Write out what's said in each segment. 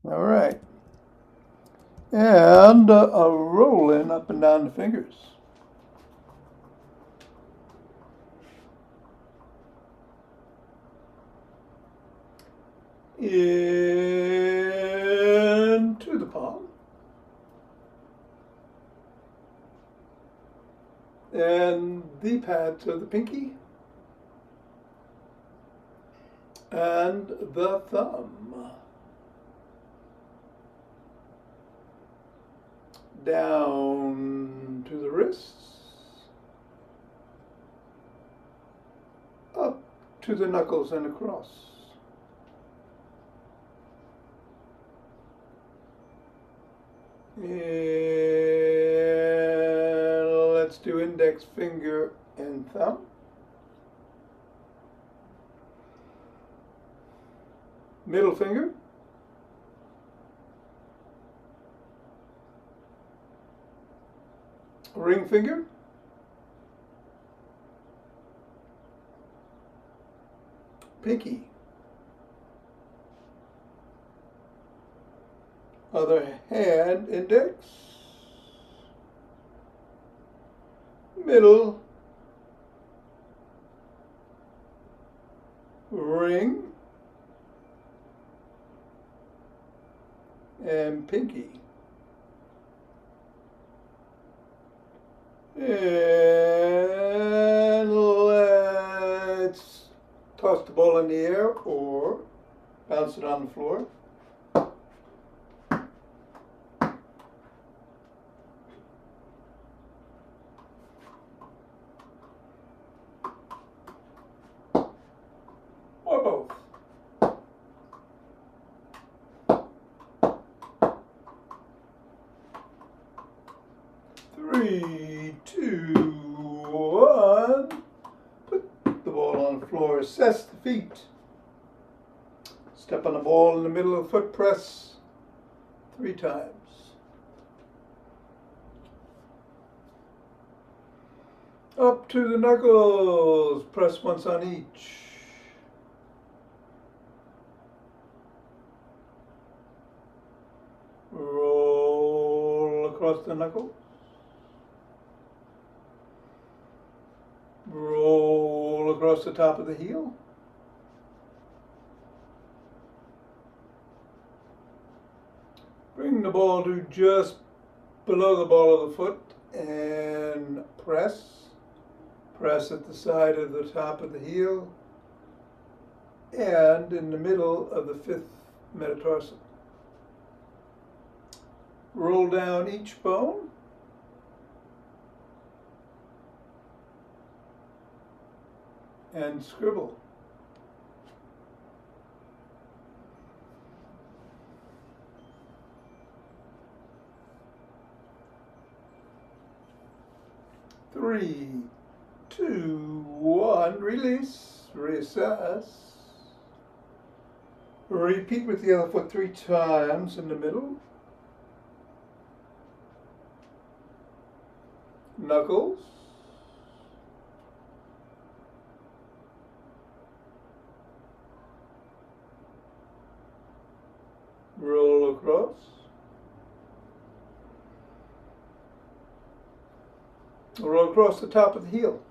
All right. And a rolling up and down the fingers. Into the palm. And the pads of the pinky. And the thumb. Down to the wrists. Up to the knuckles and across. And let's do index finger and thumb. Middle finger. Ring finger. Pinky. Other hand index. Middle. Ring. And pinky. And let's toss the ball in the air or bounce it on the floor. Or both. Three, two, one. Put the ball on the floor. Assess the feet. Step on the ball in the middle of the foot. Press 3 times. Up to the knuckles. Press once on each. Roll across the knuckles. Roll across the top of the heel. Bring the ball to just below the ball of the foot and press. Press at the side of the top of the heel and in the middle of the 5th metatarsal. Roll down each bone. And scribble. Three, two, one, release, reassess. Repeat with the other foot 3 times in the middle. Knuckles. Roll across. Roll across the top of the heel.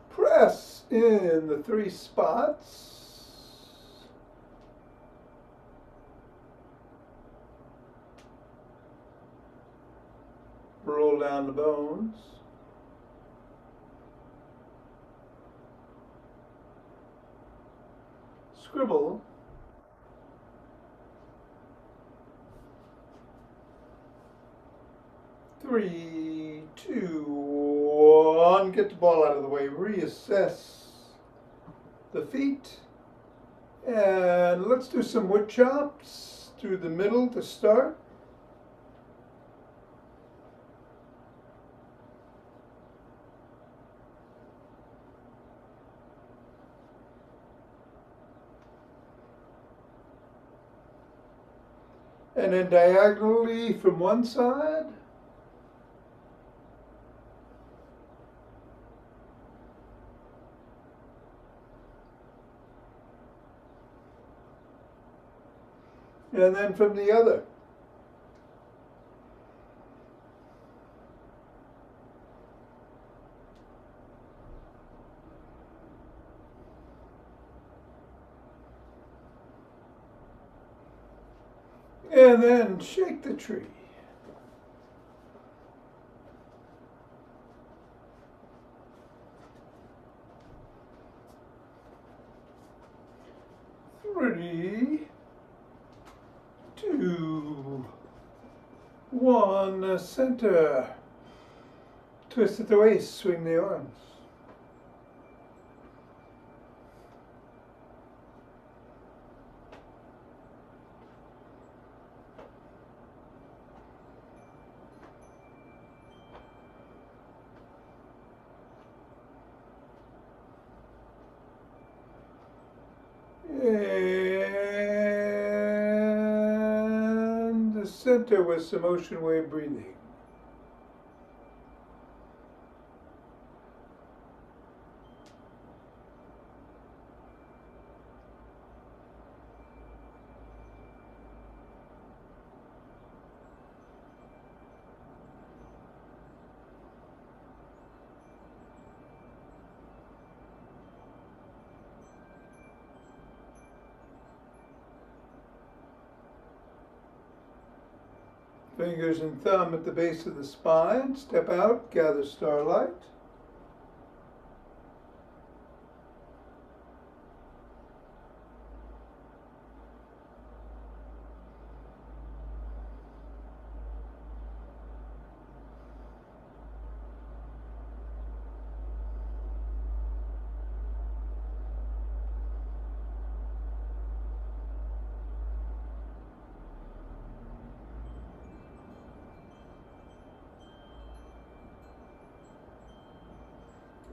Press in the 3 spots. Roll down the bones. Scribble. Three, two, one. Get the ball out of the way. Reassess the feet. And let's do some wood chops through the middle to start. And then diagonally from one side. and then from the other. And then shake the tree. Three, two, one, center. Twist at the waist, swing the arms. And the center with some ocean wave breathing. Fingers and thumb at the base of the spine. Step out, gather starlight.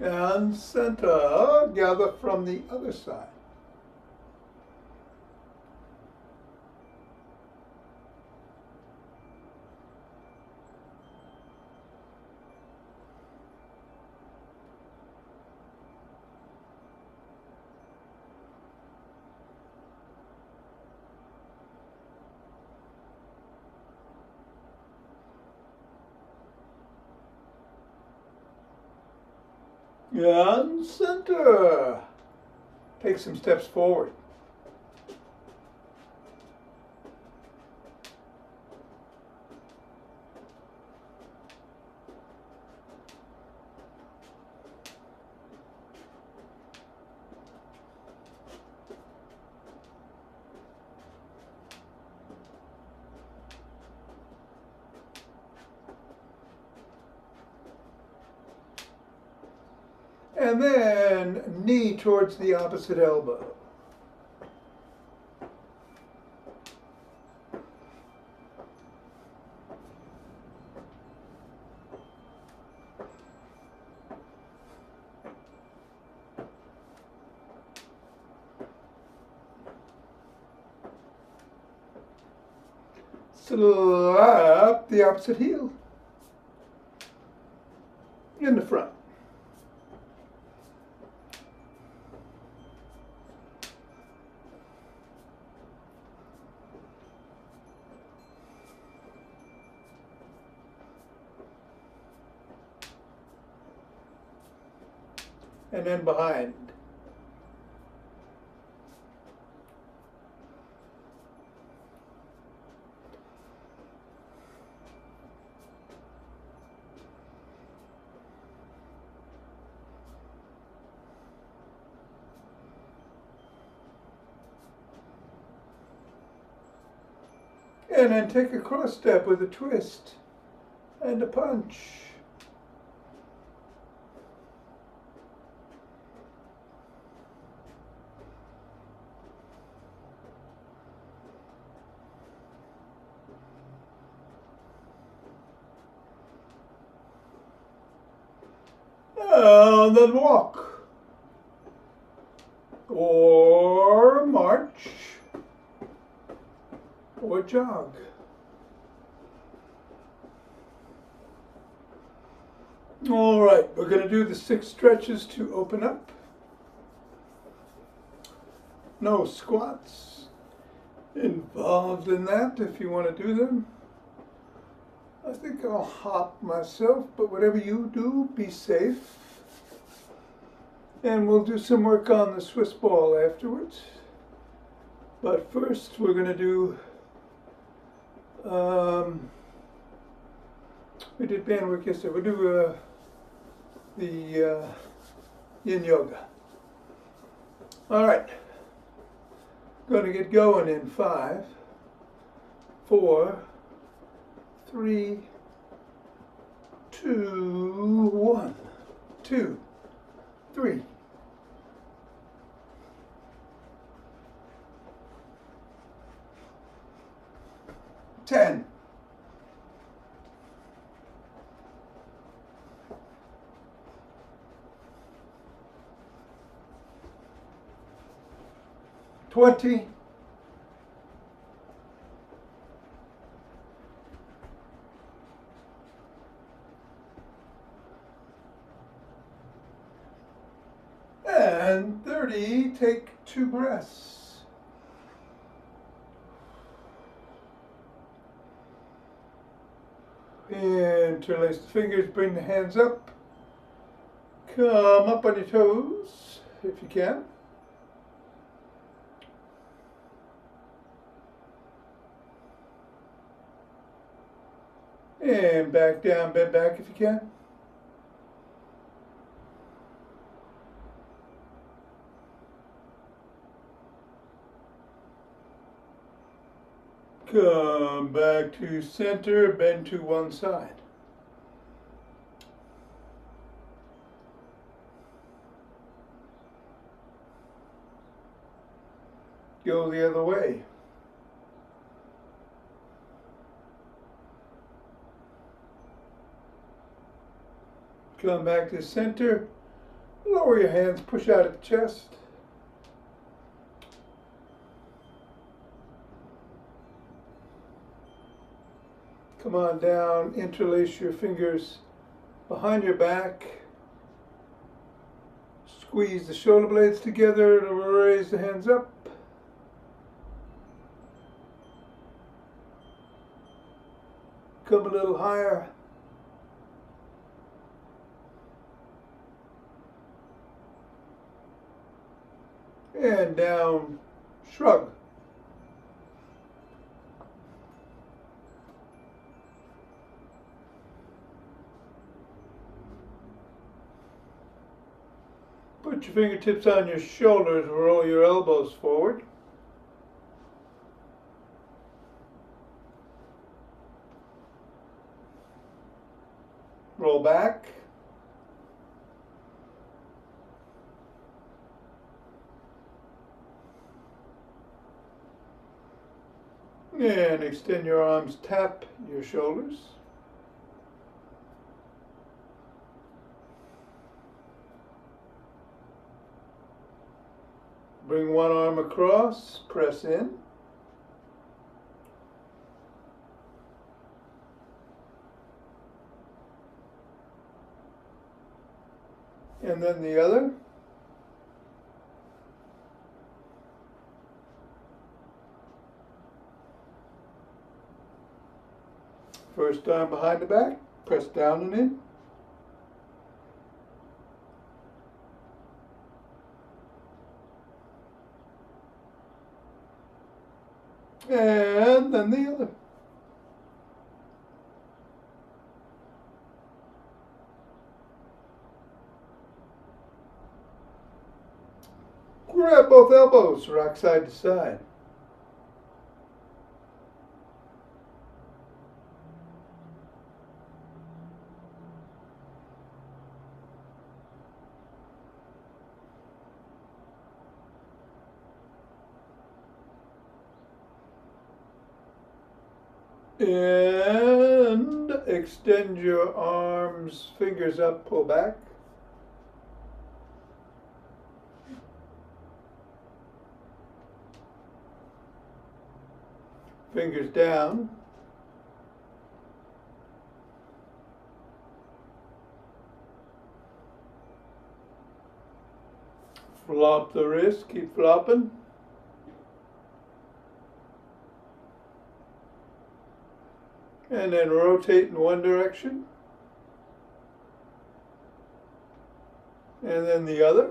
And center, gather from the other side. And center. Take some steps forward. And then knee towards the opposite elbow. Slap the opposite heel in the front. And then behind. And then take a cross step with a twist and a punch. And then walk, or march, or jog. All right, we're going to do the 6 stretches to open up. No squats. involved in that if you want to do them. I think I'll hop myself, but whatever you do, be safe. And we'll do some work on the Swiss ball afterwards. But first we're going to do, we did band work yesterday, we'll do the yin yoga. Alright, going to get going in 5, 4, 3, 2, 1, 2, 3. 10. 20. 30, take 2 breaths. Interlace the fingers, bring the hands up. Come up on your toes, if you can. And back down, bend back if you can. Come back to center, bend to one side. Go the other way. Come back to center, lower your hands, push out at the chest. Come on down, interlace your fingers behind your back. Squeeze the shoulder blades together to raise the hands up. Come a little higher. And down, shrug. Put your fingertips on your shoulders, roll your elbows forward. Roll back. And extend your arms, tap your shoulders. Bring one arm across, press in. And then the other. First arm behind the back, press down and in. And then the other. Grab both elbows, rock side to side. And extend your arms, fingers up, pull back. Fingers down. Flop the wrist, keep flopping. And then rotate in one direction. And then the other.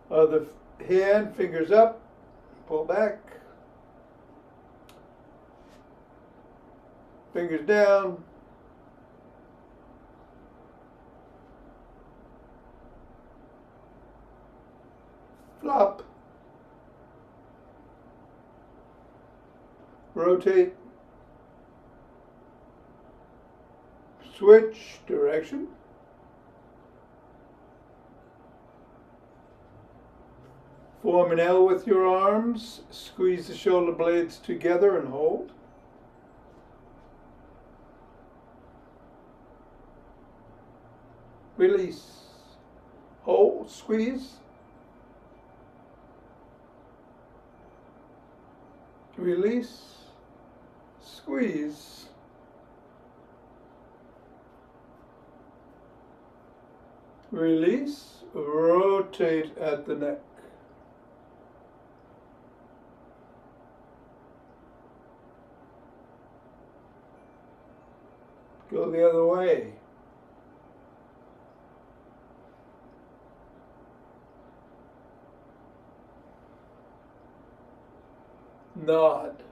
Other hand, fingers up, pull back. Fingers down. Flop. Rotate. Switch direction. Form an L with your arms. Squeeze the shoulder blades together and hold. Release. Hold. Squeeze. Release. Squeeze. Release. Rotate at the neck. Go the other way. Nod.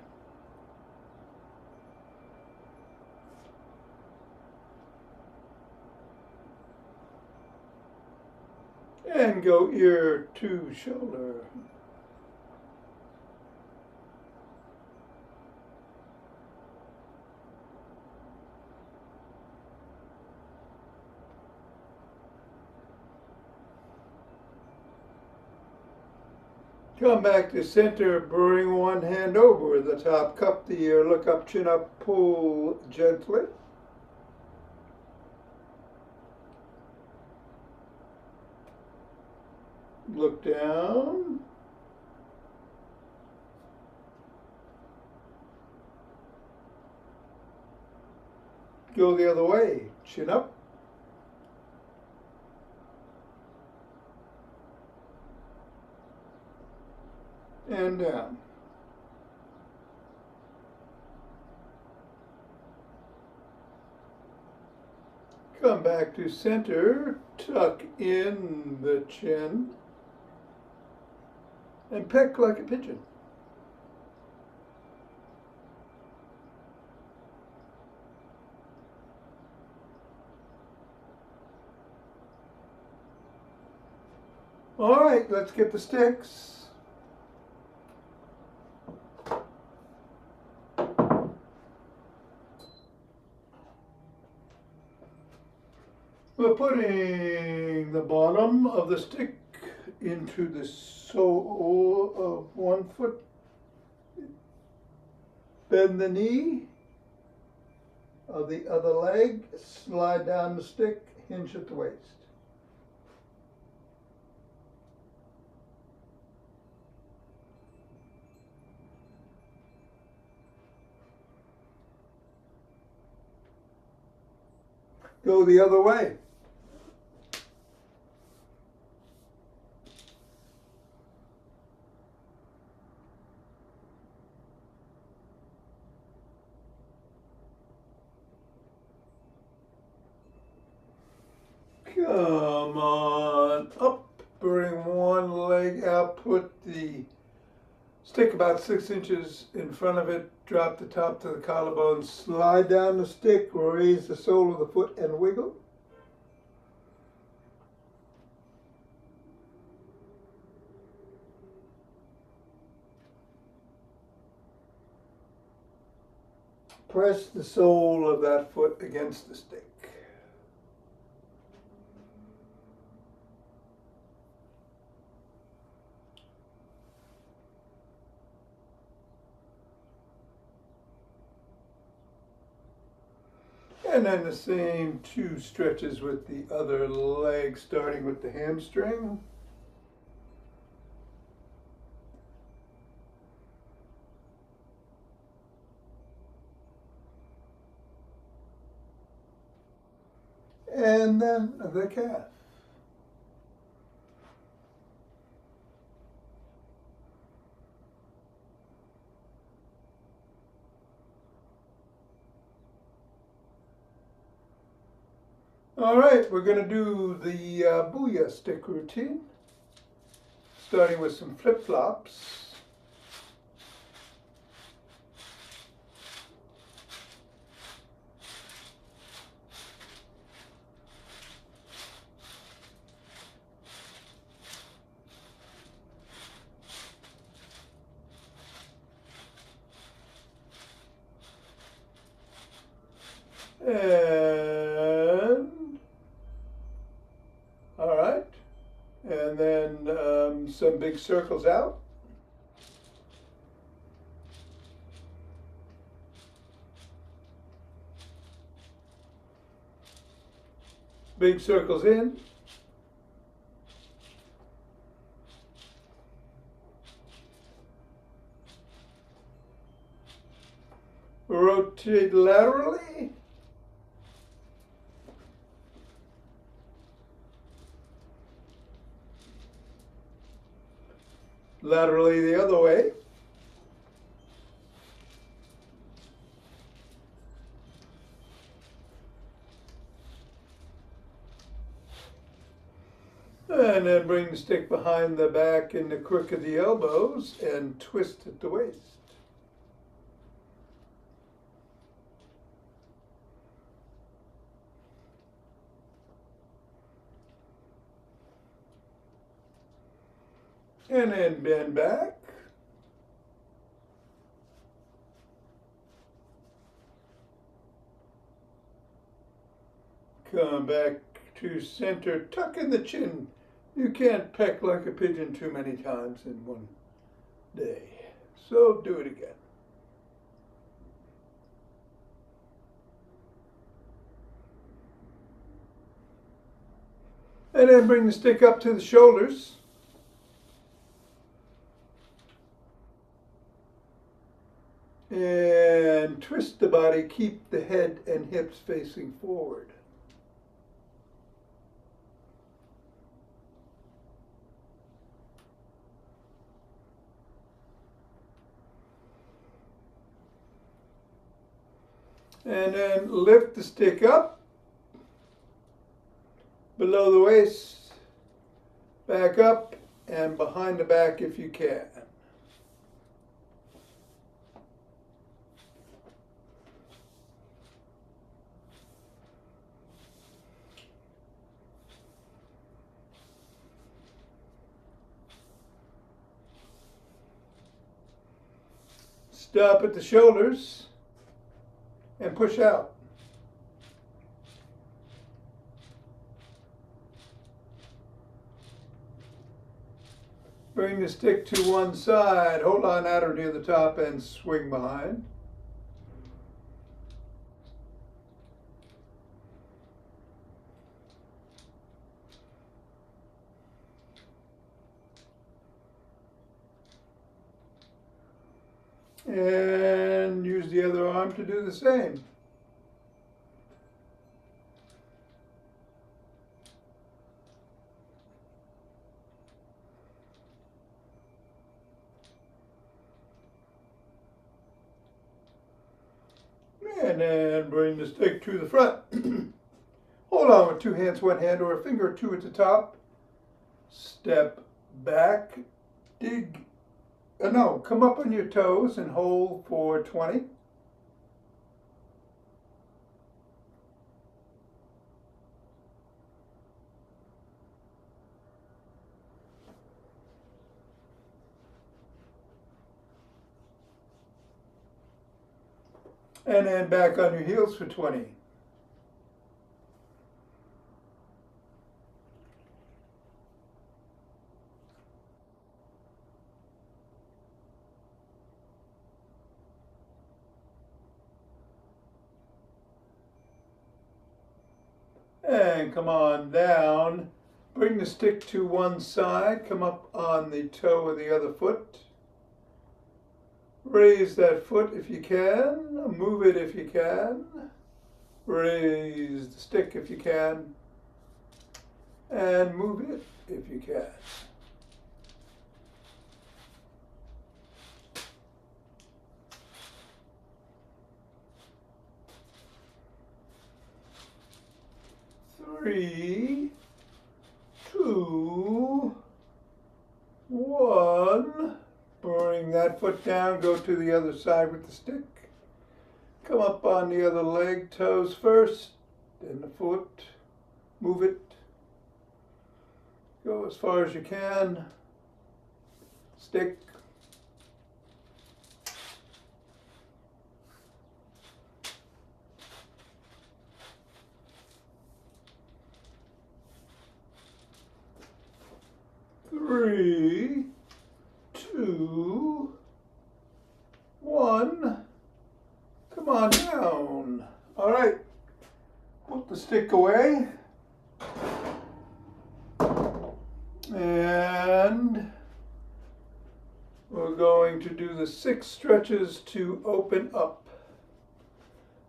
And go ear to shoulder. Come back to center, bring one hand over the top, cup the ear, look up, chin up, pull gently. Look down. Go the other way, chin up. And down. Come back to center, tuck in the chin, and peck like a pigeon. All right, let's get the sticks. We're putting the bottom of the stick into the sole of one foot. Bend the knee of the other leg, slide down the stick, hinge at the waist. Go the other way. Come on up, bring one leg out, put the stick about 6 inches in front of it, drop the top to the collarbone, slide down the stick, raise the sole of the foot and wiggle. Press the sole of that foot against the stick. And then the same 2 stretches with the other leg, starting with the hamstring. And then the calf. All right, we're going to do the booyah stick routine, starting with some flip-flops. And all right, and then some big circles out. Big circles in. Rotate laterally. Laterally the other way. And then bring the stick behind the back in the crook of the elbows and twist at the waist. And then bend back. Come back to center, tuck in the chin. You can't peck like a pigeon too many times in one day. So do it again. And then bring the stick up to the shoulders. And twist the body, keep the head and hips facing forward. And then lift the stick up, below the waist, back up, and behind the back if you can. Stop at the shoulders and push out. Bring the stick to one side, hold on at or near the top and swing behind. And use the other arm to do the same. And then bring the stick to the front. Hold on with two hands, one hand or a finger or two at the top. Step back, come up on your toes and hold for 20. And then back on your heels for 20. And come on down. Bring the stick to one side. Come up on the toe of the other foot. Raise that foot if you can. Move it if you can. Raise the stick if you can. And move it if you can. 3, 2, 1. Bring that foot down, go to the other side with the stick. Come up on the other leg, toes first, then the foot. Move it. Go as far as you can. Stick. Three, 2, 1. Come on down. All right. Put the stick away. And we're going to do the 6 stretches to open up.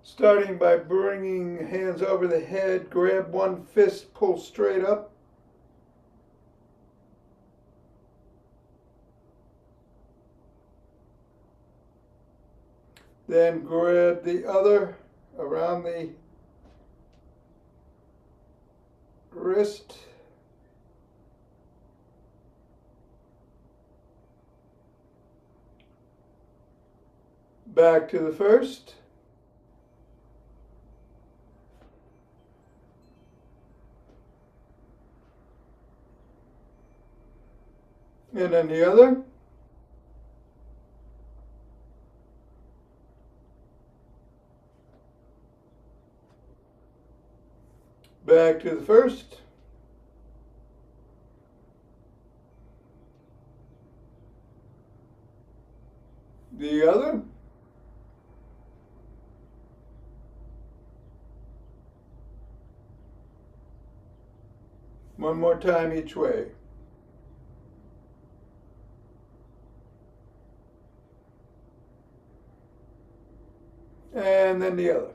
Starting by bringing hands over the head, grab one fist, pull straight up. Then grab the other around the wrist. Back to the first. And then the other. Back to the first. The other. One more time each way. And then the other.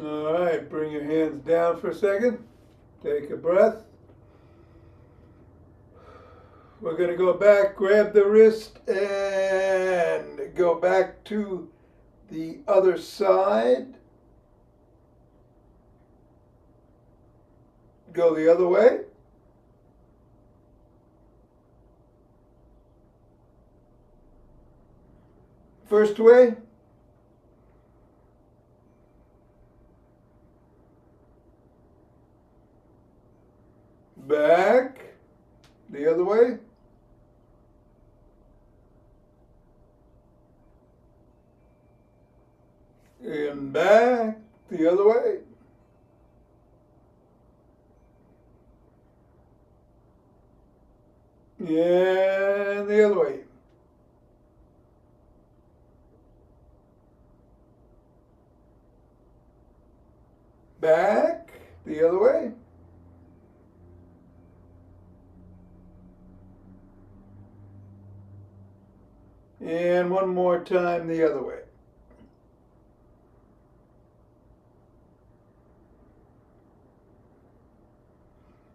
All right, bring your hands down for a second. Take a breath. We're going to go back, grab the wrist, and go back to the other side. Go the other way. First way. Back. The other way. And back the other way. And the other way. Back the other way. And one more time the other way.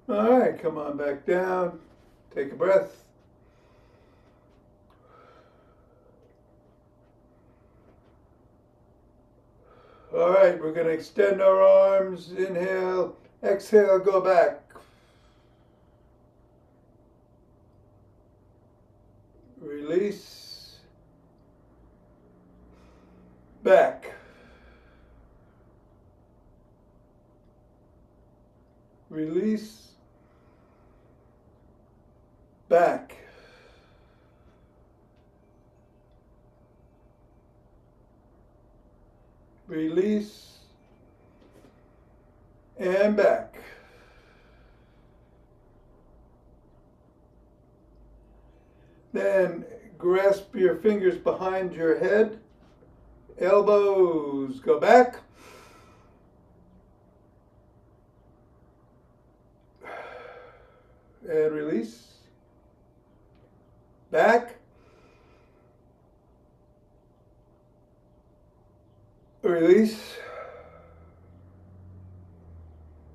All right, come on back down. Take a breath. All right, we're going to extend our arms. Inhale, exhale, go back. Release. Back. Release. Back. Release. And back. Then grasp your fingers behind your head. Elbows go back. And release. Back. Release.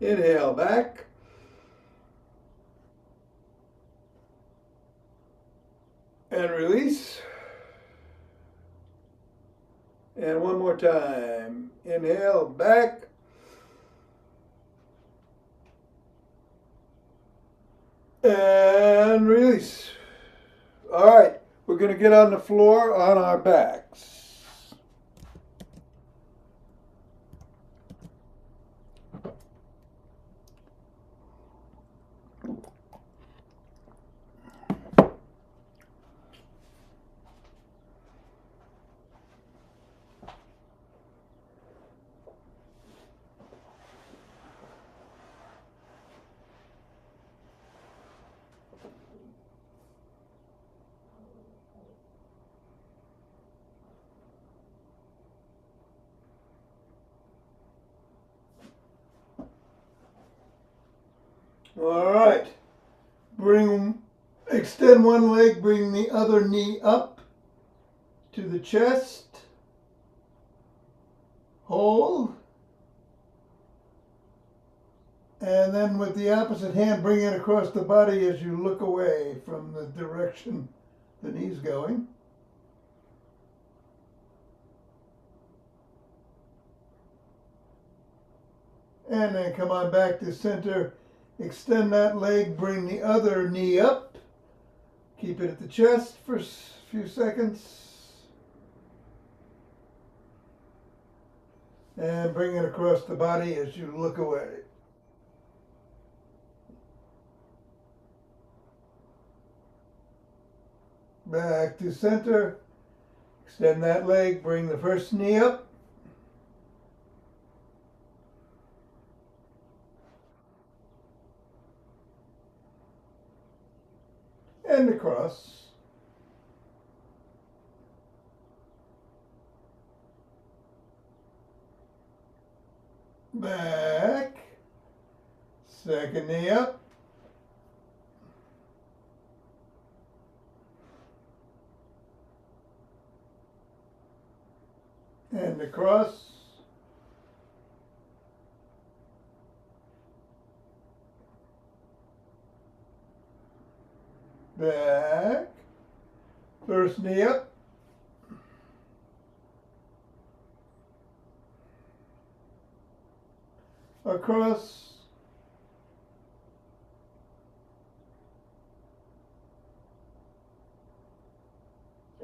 Inhale, back. And release. And one more time. Inhale, back. And release. All right, we're going to get on the floor on our backs. All right, extend one leg, bring the other knee up to the chest, hold, and then with the opposite hand, bring it across the body as you look away from the direction the knee's going. And then come on back to center. Extend that leg, bring the other knee up. Keep it at the chest for a few seconds. And bring it across the body as you look away. Back to center. Extend that leg, bring the first knee up. And across. Back. Second knee up. And across. Back. First knee up. Across.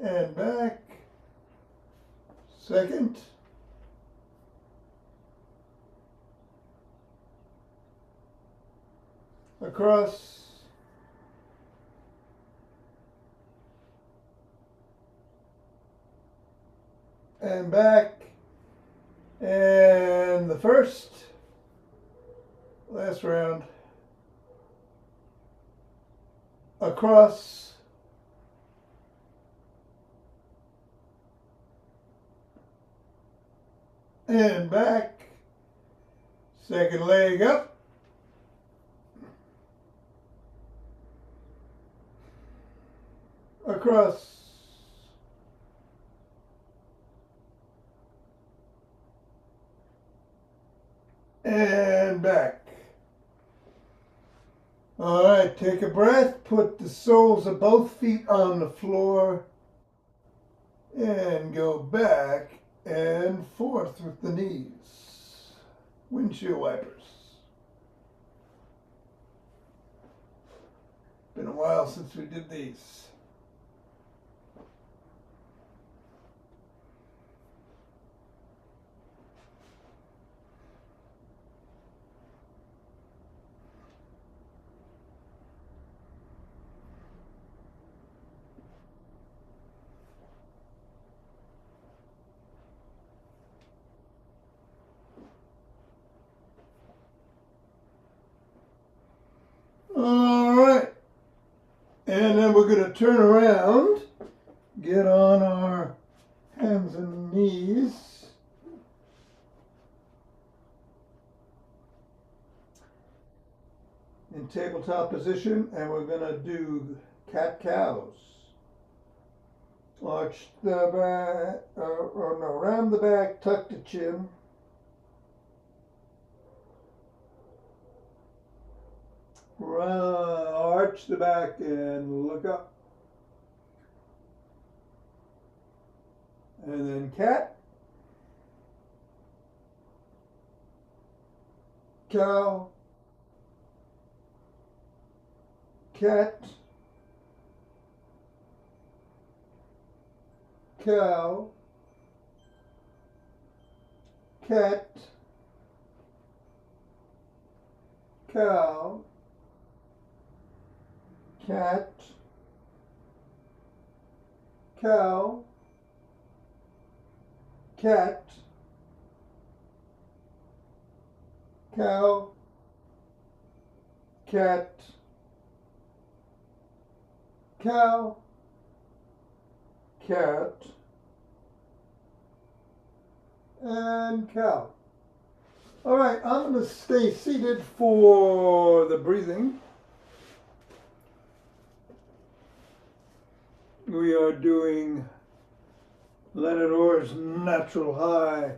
And back. Second. Across. And back. And the first. Last round. Across. And back. Second leg up. Across. And back. All right, take a breath. Put the soles of both feet on the floor. And go back and forth with the knees. Windshield wipers. Been a while since we did these. All right, and then we're going to turn around, get on our hands and knees, in tabletop position, and we're going to do cat-cows. Arch the back, or no, round the back, tuck the chin. Arch the back and look up. And then cat. cow, cat, cow, cat, cow, cat, cow, cat, cow, cat, cow, cat, and cow. All right, I'm going to stay seated for the breathing. We are doing Leonard Orr's natural high.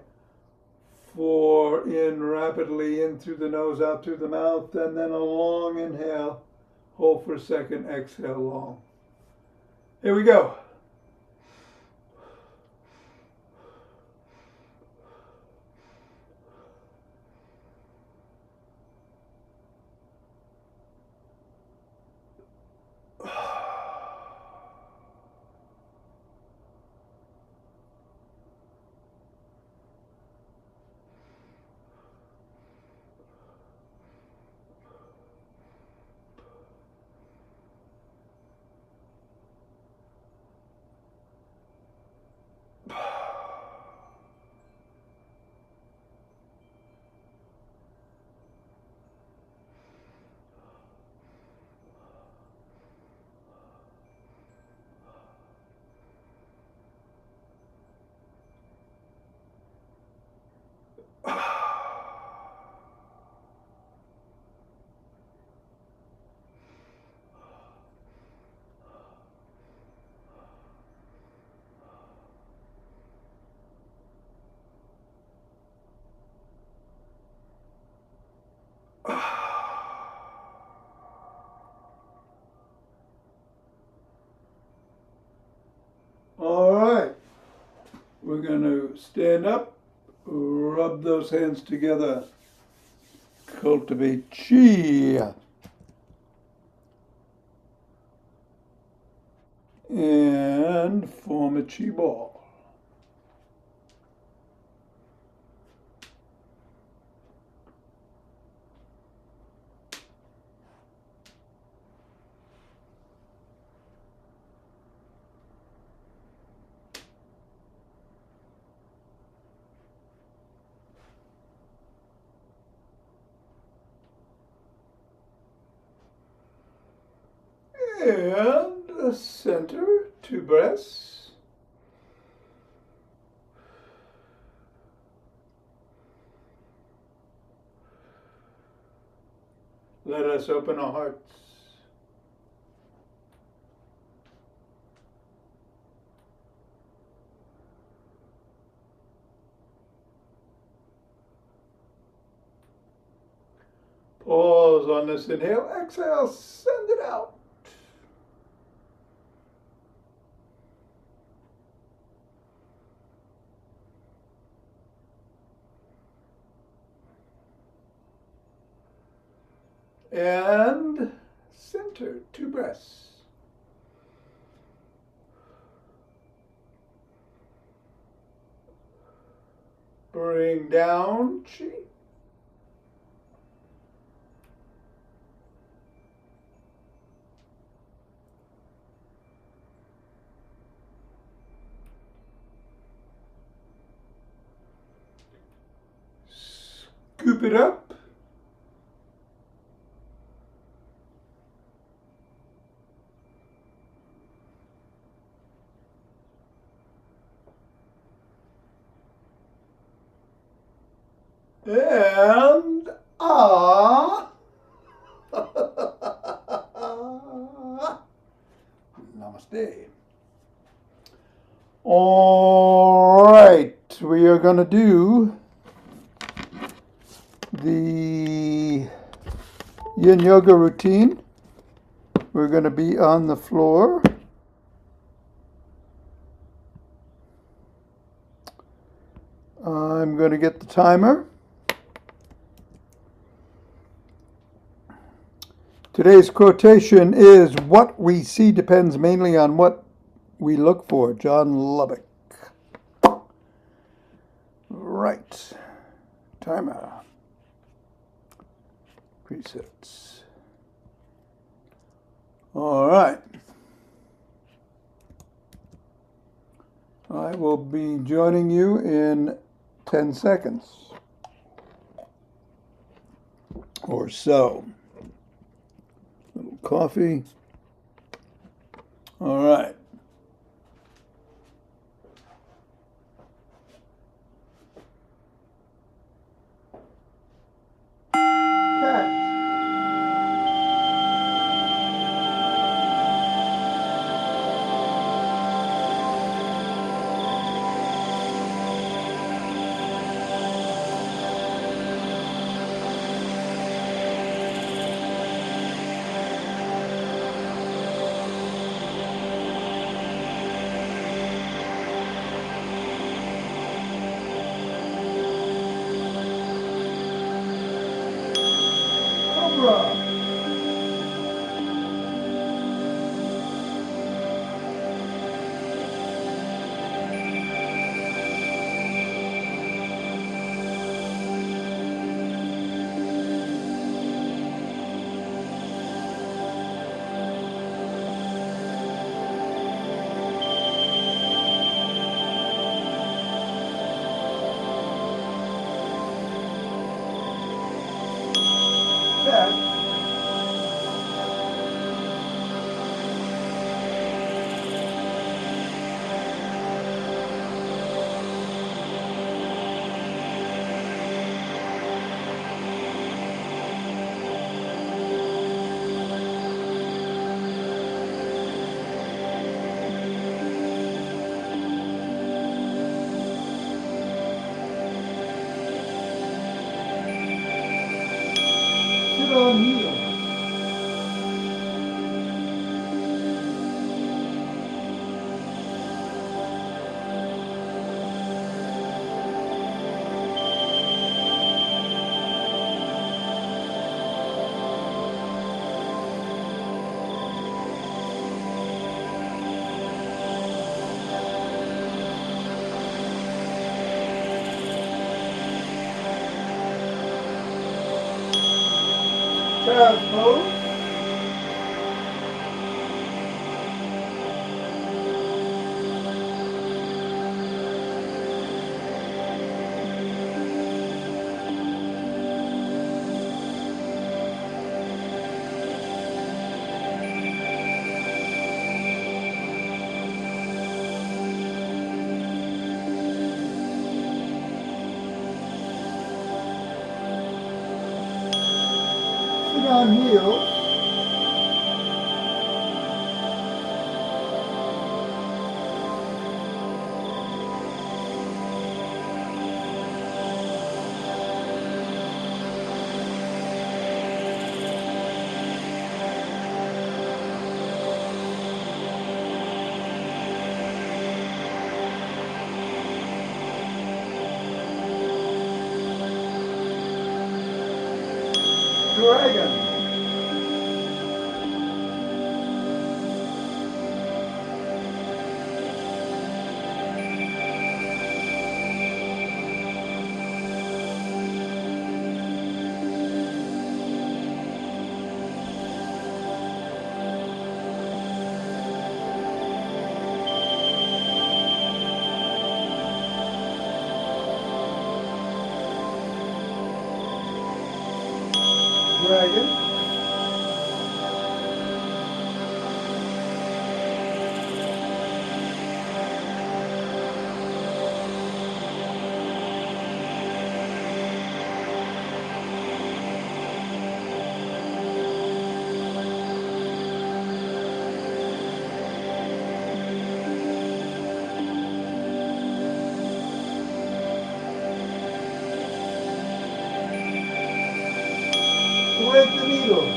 4 in rapidly, in through the nose, out through the mouth, and then a long inhale. Hold for a second, exhale long. Here we go. All right, we're going to stand up, rub those hands together, cultivate chi, and form a chi ball. And center, 2 breaths. Let us open our hearts. Pause on this inhale, exhale, send it out. And center, 2 breaths. Bring down chi. Scoop it up. And namaste. All right, we are going to do the yin yoga routine. We're going to be on the floor. I'm going to get the timer. Today's quotation is, "What we see depends mainly on what we look for." John Lubbock. Right. Timer. Presets. All right. I will be joining you in 10 seconds or so. A little coffee. All right. Cat. Cobra. Cat. Sit on heels. Child's pose. Sit on heels. Dragon. Dragon. Wait the needle.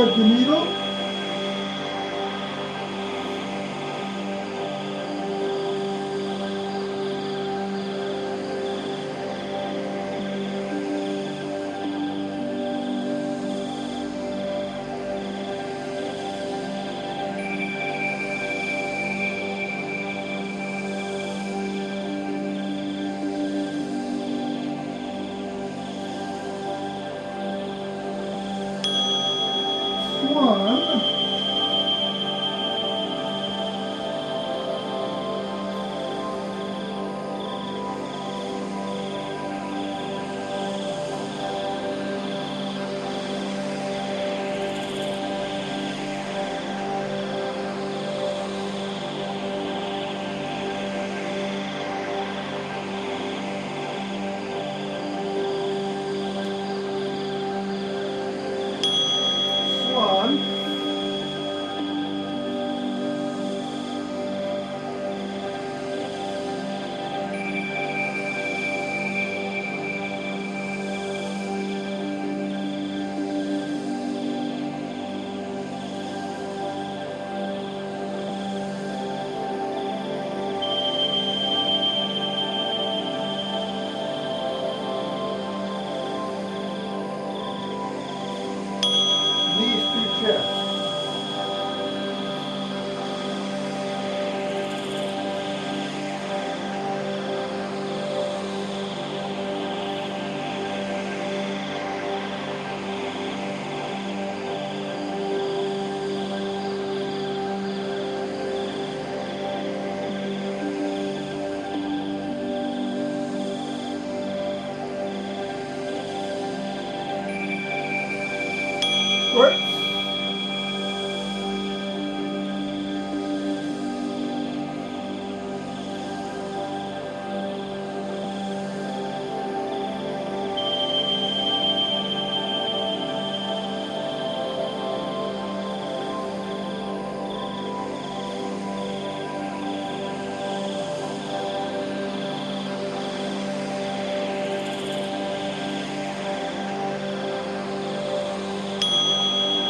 discharge the needle. One. Knees to chest. Squats.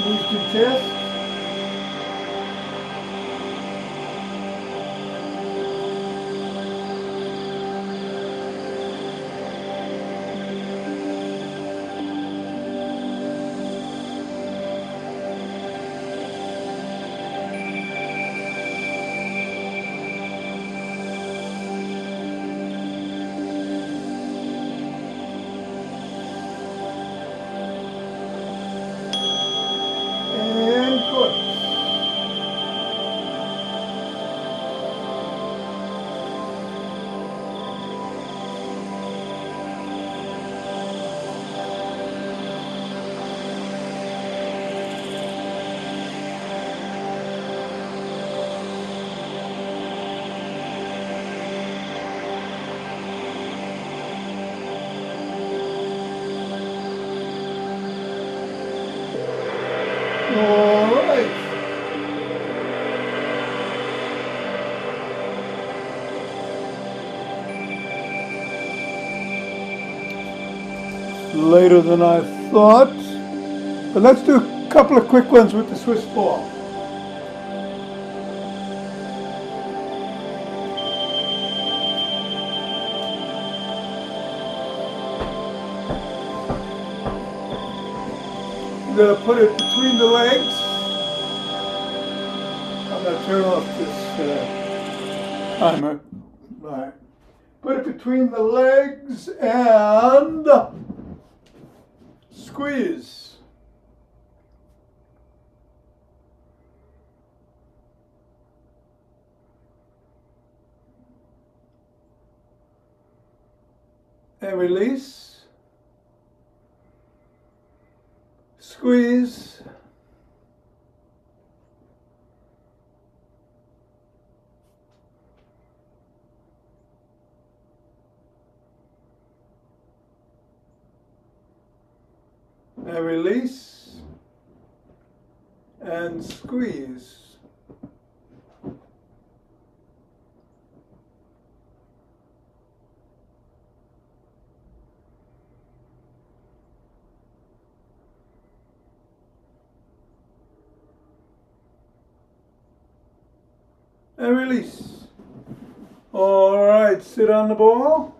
Knees to chest. And foot. All right. Later than I thought, but let's do a couple of quick ones with the Swiss ball. I'm going to put it between the legs. I'm going to turn off this timer. All right. Put it between the legs and squeeze. And release. Squeeze. And release. And squeeze. and release. All right, sit on the ball.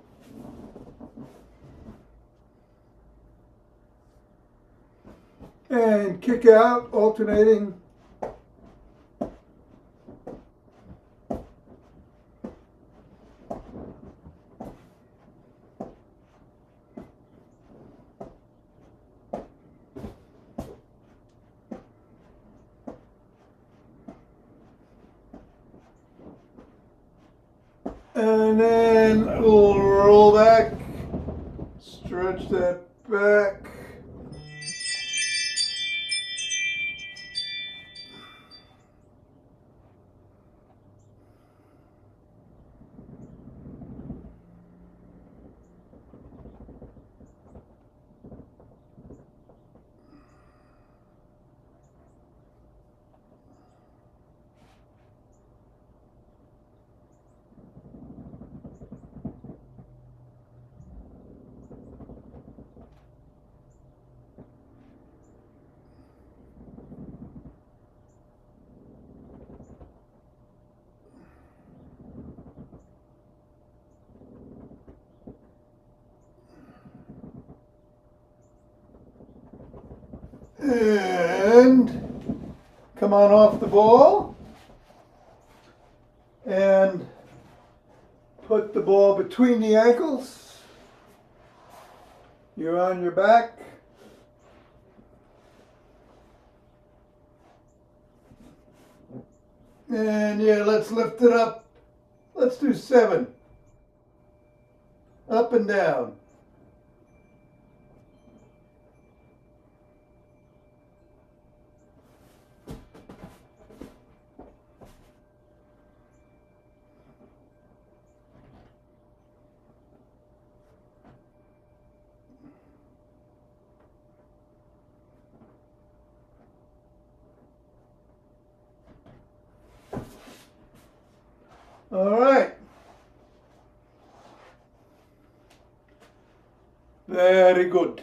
And kick out, alternating. And then we'll roll back, stretch that back. And come on off the ball and put the ball between the ankles. You're on your back. And yeah, let's lift it up. Let's do 7. Up and down. All right. Very good.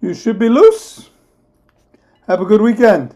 You should be loose. Have a good weekend.